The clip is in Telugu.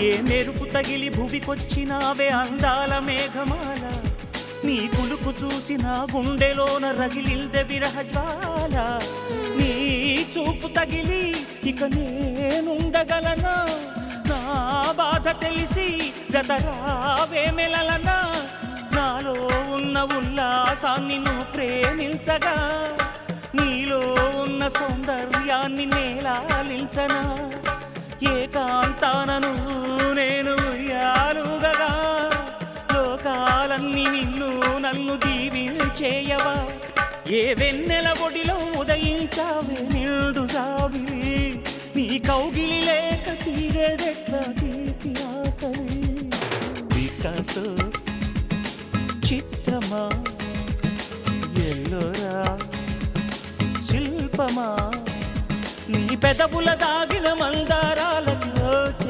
ఏ మెరుపు తగిలి భువికొచ్చినావే అందాల మేఘమాల, నీ కులుకు చూసిన గుండెలోన రగిలిల్దె విరహ జ్వాల. నీ చూపు తగిలి ఇక నేనుండగలనా, నా బాధ తెలిసి జతరావే మెలలనా. నాలో ఉన్న ఉల్లాసాన్ని నువ్వు ప్రేమించగా, నీలో ఉన్న సౌందర్యాన్ని నేలాలించనా. ఏకాంతానను నేను ఉయ్యాలుగగా, లోకాలన్నీ నిన్ను నన్ను దీవించేయవా. ఏ వెన్నెల ఒడిలో ఉదయించావే నిండు జాబిలి, నీ కౌగిలి లేక తీరేదెట్లా తీపి ఆకలి. వికాసో చిత్రమా ఎల్లోరా శిల్పమా, నీ పెదవుల దాగిన మందారాల